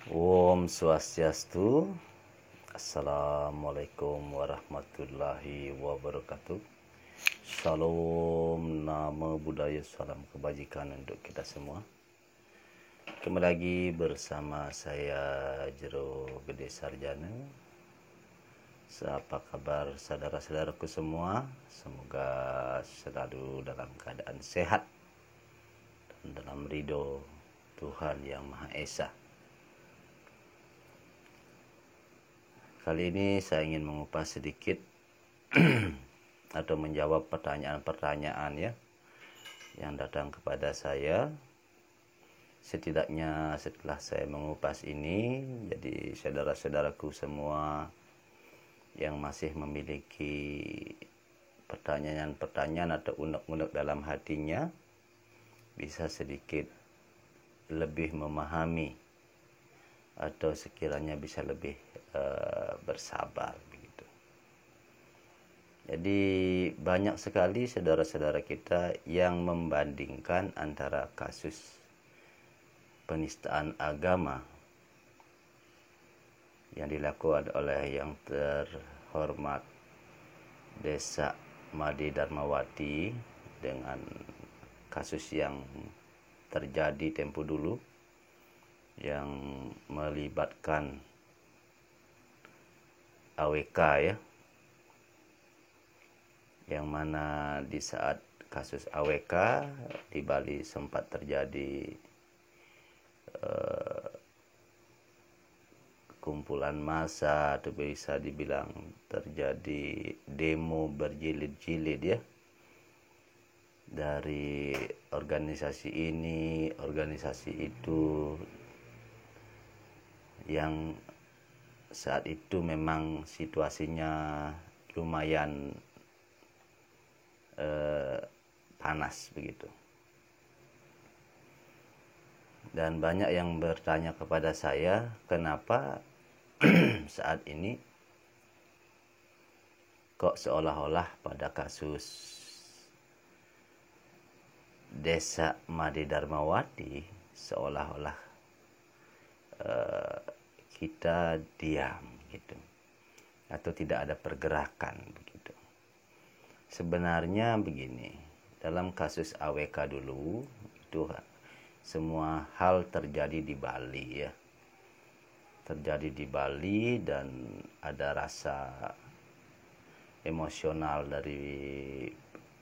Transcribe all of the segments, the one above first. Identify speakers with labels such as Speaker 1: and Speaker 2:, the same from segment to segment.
Speaker 1: Om Swastiastu. Assalamualaikum warahmatullahi wabarakatuh. Salam, nama budaya, salam kebajikan untuk kita semua. Kembali lagi bersama saya Jero Gede Sarjana. Apa kabar saudara-saudaraku semua? Semoga selalu dalam keadaan sehat dan dalam ridho Tuhan Yang Maha Esa. Kali ini saya ingin mengupas sedikit atau menjawab pertanyaan-pertanyaan yang datang kepada saya. Setidaknya setelah saya mengupas ini, jadi saudara-saudaraku semua yang masih memiliki pertanyaan-pertanyaan atau unek-unek dalam hatinya bisa sedikit lebih memahami atau sekiranya bisa lebih bersabar begitu. Jadi banyak sekali saudara-saudara kita yang membandingkan antara kasus penistaan agama yang dilakukan oleh yang terhormat Desa Made Darmawati dengan kasus yang terjadi tempo dulu yang melibatkan AWK yang mana di saat kasus AWK di Bali sempat terjadi kumpulan massa atau bisa dibilang terjadi demo berjilid-jilid dari organisasi ini, organisasi itu, yang saat itu memang situasinya lumayan panas begitu. Dan banyak yang bertanya kepada saya, kenapa saat ini kok seolah-olah pada kasus Desa Made Darmawati seolah-olah kita diam gitu, atau tidak ada pergerakan begitu. Sebenarnya begini, dalam kasus AWK dulu itu semua hal terjadi di Bali terjadi di Bali, dan ada rasa emosional dari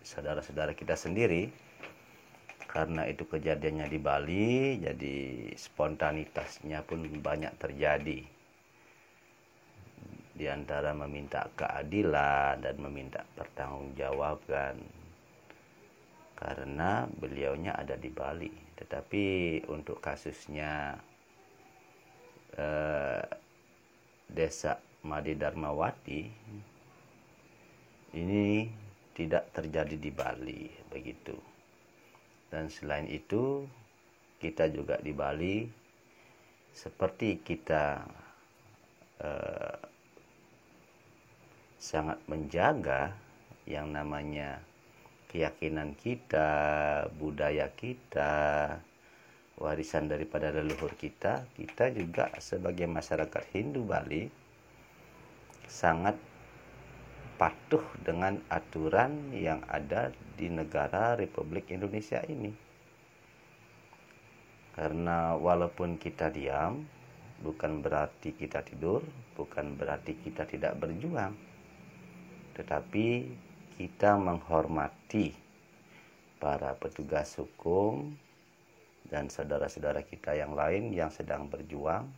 Speaker 1: saudara-saudara kita sendiri karena itu kejadiannya di Bali, jadi spontanitasnya pun banyak terjadi di antara meminta keadilan dan meminta pertanggungjawaban karena beliaunya ada di Bali. Tetapi untuk kasusnya Desa Made Darmawati ini tidak terjadi di Bali begitu. Dan selain itu kita juga di Bali seperti kita sangat menjaga yang namanya keyakinan kita, budaya kita, warisan daripada leluhur kita. Kita juga sebagai masyarakat Hindu Bali sangat patuh dengan aturan yang ada di negara Republik Indonesia ini. Karena walaupun kita diam, bukan berarti kita tidur, bukan berarti kita tidak berjuang, tetapi kita menghormati para petugas hukum dan saudara-saudara kita yang lain yang sedang berjuang,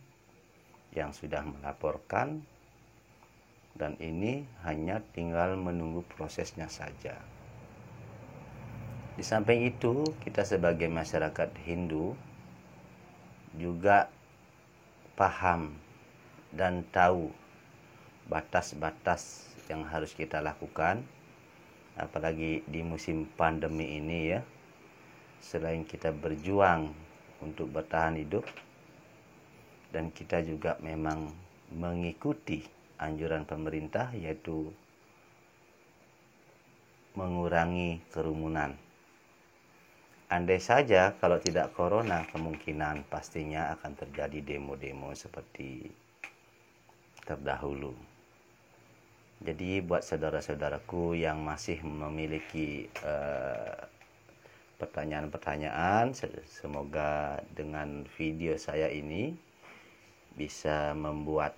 Speaker 1: yang sudah melaporkan, dan ini hanya tinggal menunggu prosesnya saja. Di samping itu, kita sebagai masyarakat Hindu juga paham dan tahu batas-batas yang harus kita lakukan, apalagi di musim pandemi ini Selain kita berjuang untuk bertahan hidup, dan kita juga memang mengikuti anjuran pemerintah, yaitu mengurangi kerumunan. andai saja kalau tidak corona, kemungkinan pastinya akan terjadi demo-demo seperti terdahulu. Jadi buat saudara-saudaraku yang masih memiliki pertanyaan-pertanyaan, semoga dengan video saya ini bisa membuat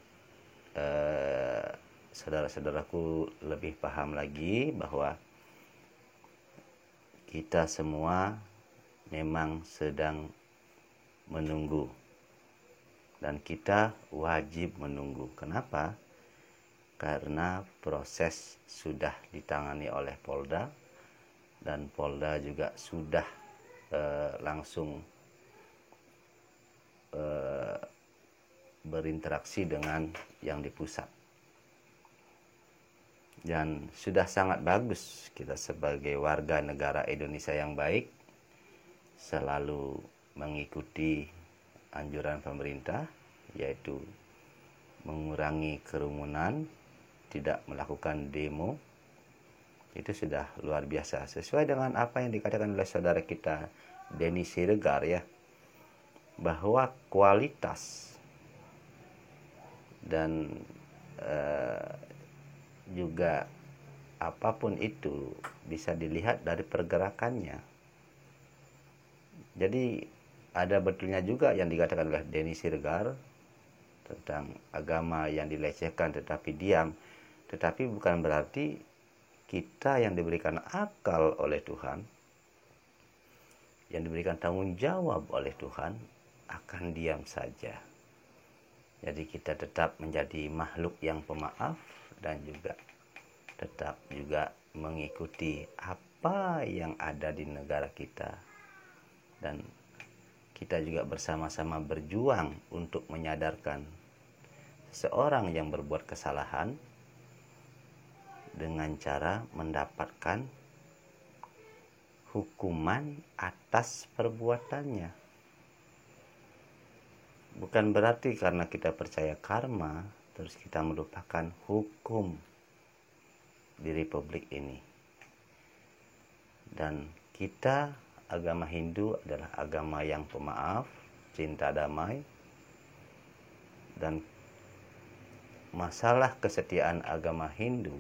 Speaker 1: saudara-saudaraku lebih paham lagi bahwa kita semua memang sedang menunggu, dan kita wajib menunggu. Kenapa? Karena proses sudah ditangani oleh Polda, dan Polda juga sudah langsung berinteraksi dengan yang di pusat. Dan sudah sangat bagus kita sebagai warga negara Indonesia yang baik selalu mengikuti anjuran pemerintah, yaitu mengurangi kerumunan, tidak melakukan demo. Itu sudah luar biasa, sesuai dengan apa yang dikatakan oleh saudara kita Denny Siregar ya, bahwa kualitas dan juga apapun itu bisa dilihat dari pergerakannya. Jadi ada betulnya juga yang dikatakan oleh Denny Siregar tentang agama yang dilecehkan tetapi diam. Tetapi bukan berarti kita yang diberikan akal oleh Tuhan, yang diberikan tanggung jawab oleh Tuhan, akan diam saja. Jadi kita tetap menjadi makhluk yang pemaaf, dan juga tetap juga mengikuti apa yang ada di negara kita. Dan kita juga bersama-sama berjuang untuk menyadarkan seorang yang berbuat kesalahan dengan cara mendapatkan hukuman atas perbuatannya. Bukan berarti karena kita percaya karma terus kita melupakan hukum di republik ini. Dan kita, agama Hindu adalah agama yang pemaaf, cinta damai, dan masalah kesetiaan agama Hindu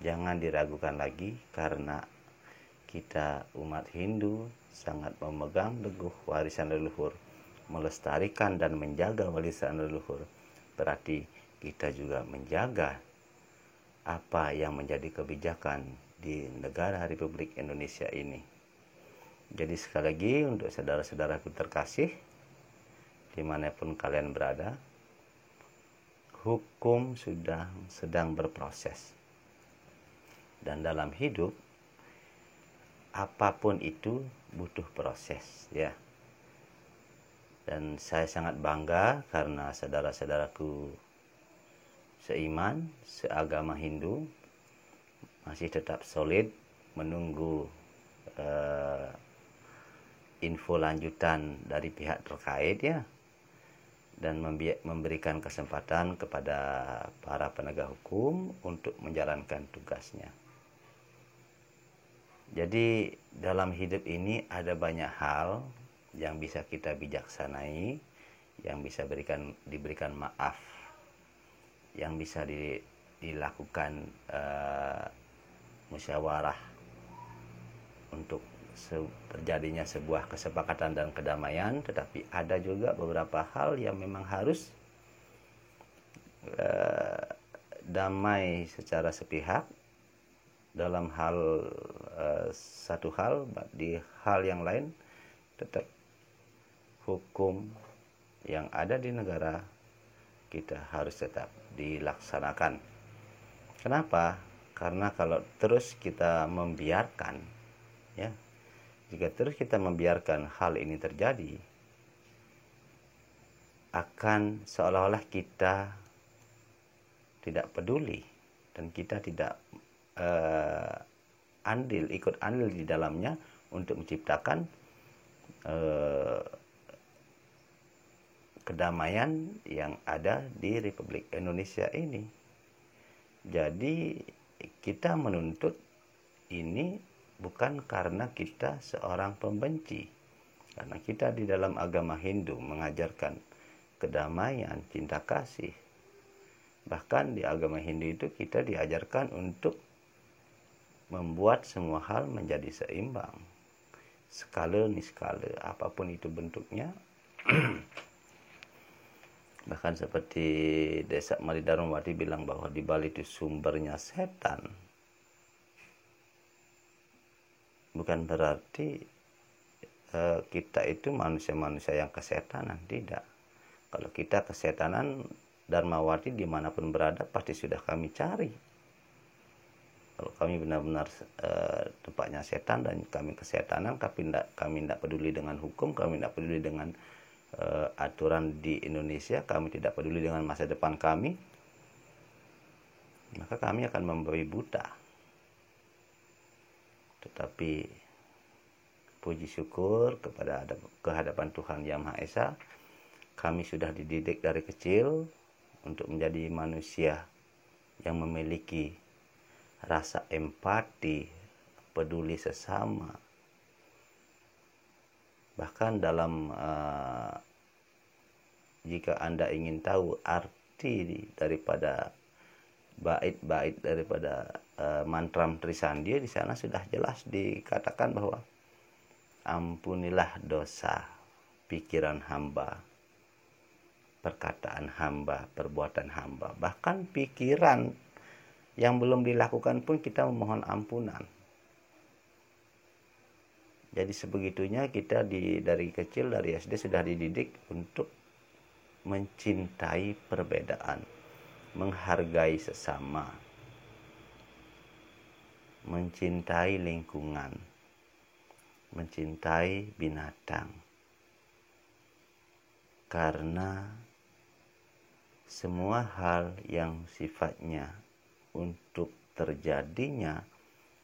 Speaker 1: jangan diragukan lagi, karena kita umat Hindu sangat memegang teguh warisan leluhur, melestarikan dan menjaga warisan leluhur. Berarti kita juga menjaga apa yang menjadi kebijakan di negara Republik Indonesia ini. Jadi sekali lagi untuk saudara-saudaraku terkasih, dimanapun kalian berada, hukum sudah sedang berproses. Dan dalam hidup, apapun itu butuh proses ya. Dan saya sangat bangga karena saudara-saudaraku seiman, seagama Hindu masih tetap solid menunggu info lanjutan dari pihak terkait ya, dan memberikan kesempatan kepada para penegak hukum untuk menjalankan tugasnya. Jadi dalam hidup ini ada banyak hal yang bisa kita bijaksanai, yang bisa diberikan maaf, yang bisa dilakukan musyawarah untuk terjadinya sebuah kesepakatan dan kedamaian. Tetapi ada juga beberapa hal yang memang harus damai secara sepihak dalam hal satu hal, di hal yang lain tetap hukum yang ada di negara kita harus tetap dilaksanakan. Kenapa? Karena kalau terus kita membiarkan ya, jika terus kita membiarkan hal ini terjadi, akan seolah-olah kita tidak peduli dan kita tidak ikut andil di dalamnya untuk menciptakan kedamaian yang ada di Republik Indonesia ini. Jadi kita menuntut ini bukan karena kita seorang pembenci. Karena kita di dalam agama Hindu mengajarkan kedamaian, cinta kasih. Bahkan di agama Hindu itu kita diajarkan untuk membuat semua hal menjadi seimbang. Skala niskala, apapun itu bentuknya. Bahkan seperti Desa Mari Darmawati bilang bahwa di Bali itu sumbernya setan. Bukan berarti kita itu manusia-manusia yang kesetanan, tidak. Kalau kita kesetanan, Darmawati dimanapun berada pasti sudah kami cari. Kalau kami benar-benar tempatnya setan dan kami kesetanan, kami tidak peduli dengan hukum, kami tidak peduli dengan aturan di Indonesia, kami tidak peduli dengan masa depan kami, maka kami akan membabi buta. Tetapi puji syukur kepada kehadapan Tuhan Yang Maha Esa, kami sudah dididik dari kecil untuk menjadi manusia yang memiliki rasa empati, peduli sesama. Bahkan dalam jika Anda ingin tahu arti daripada bait-bait daripada mantram Trisandya, di sana sudah jelas dikatakan bahwa ampunilah dosa pikiran hamba, perkataan hamba, perbuatan hamba. Bahkan pikiran yang belum dilakukan pun kita memohon ampunan. Jadi sebegitunya kita dari kecil, dari SD sudah dididik untuk mencintai perbedaan, menghargai sesama, mencintai lingkungan, mencintai binatang. Karena semua hal yang sifatnya untuk terjadinya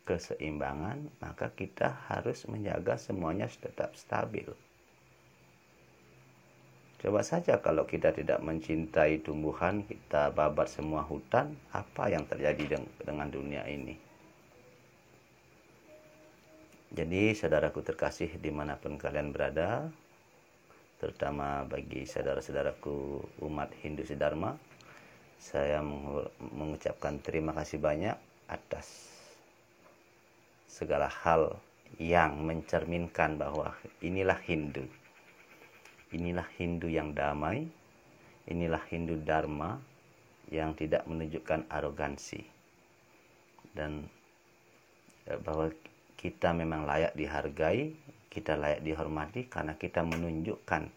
Speaker 1: keseimbangan, maka kita harus menjaga semuanya tetap stabil. Coba saja kalau kita tidak mencintai tumbuhan, kita babat semua hutan, apa yang terjadi dengan dunia ini? Jadi saudaraku terkasih dimanapun kalian berada, terutama bagi saudara-saudaraku umat Hindu Sedharma, saya mengucapkan terima kasih banyak atas segala hal yang mencerminkan bahwa inilah Hindu. Inilah Hindu yang damai, inilah Hindu Dharma yang tidak menunjukkan arogansi. Dan bahwa kita memang layak dihargai, kita layak dihormati karena kita menunjukkan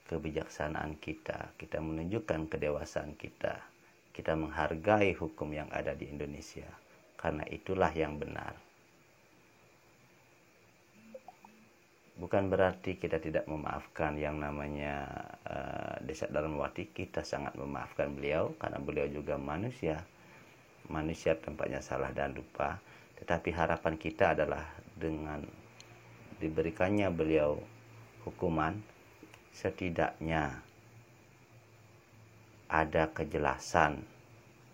Speaker 1: kebijaksanaan kita menunjukkan kedewasaan kita menghargai hukum yang ada di Indonesia, karena itulah yang benar. Bukan berarti kita tidak memaafkan yang namanya Desa Darmawati. Kita sangat memaafkan beliau karena beliau juga manusia tempatnya salah dan lupa. Tetapi harapan kita adalah dengan diberikannya beliau hukuman, setidaknya ada kejelasan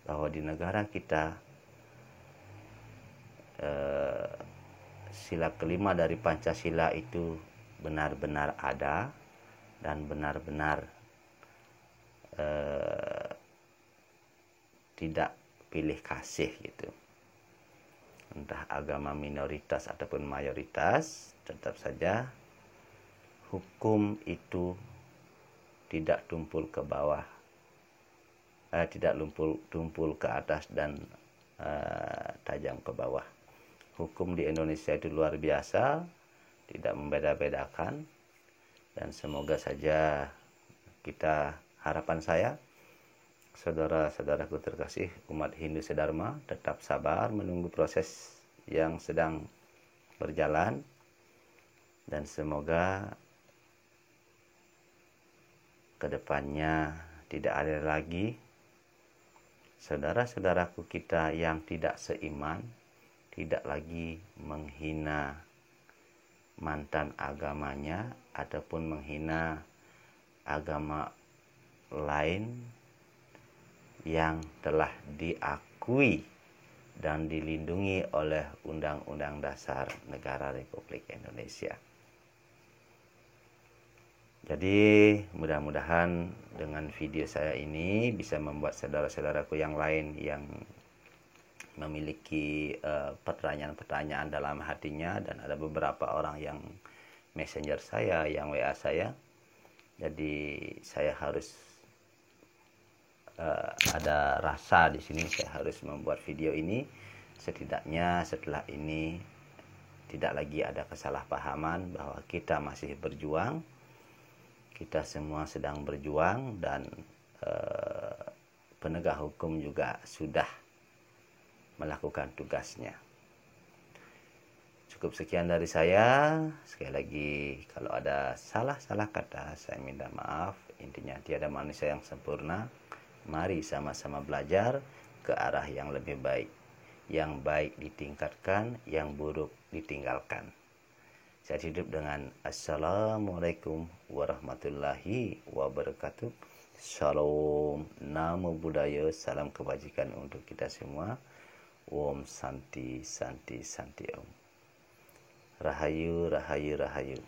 Speaker 1: bahwa di negara kita sila kelima dari Pancasila itu benar-benar ada dan benar-benar tidak pilih kasih gitu. Entah agama minoritas ataupun mayoritas, tetap saja hukum itu tidak tumpul ke bawah, tidak tumpul ke atas dan tajam ke bawah. Hukum di Indonesia itu luar biasa, tidak membeda-bedakan, dan semoga saja kita, harapan saya, saudara-saudaraku terkasih umat Hindu Sedharma, tetap sabar menunggu proses yang sedang berjalan, dan semoga kedepannya tidak ada lagi saudara-saudaraku kita yang tidak seiman, tidak lagi menghina mantan agamanya ataupun menghina agama lain yang telah diakui dan dilindungi oleh Undang-Undang Dasar Negara Republik Indonesia. Jadi mudah-mudahan dengan video saya ini bisa membuat saudara-saudaraku yang lain yang memiliki pertanyaan-pertanyaan dalam hatinya, dan ada beberapa orang yang messenger saya, yang WA saya. Jadi saya harus ada rasa di sini, saya harus membuat video ini. Setidaknya setelah ini tidak lagi ada kesalahpahaman bahwa kita masih berjuang. Kita semua sedang berjuang, dan penegak hukum juga sudah melakukan tugasnya. Cukup sekian dari saya. Sekali lagi, kalau ada salah-salah kata, saya minta maaf. Intinya tiada manusia yang sempurna. Mari sama-sama belajar ke arah yang lebih baik. Yang baik ditingkatkan, yang buruk ditinggalkan. Saya hidup dengan Assalamualaikum warahmatullahi wabarakatuh. Shalom, namo buddhaya, salam kebajikan untuk kita semua. Om Santi Santi Santi Om. Rahayu, rahayu, rahayu.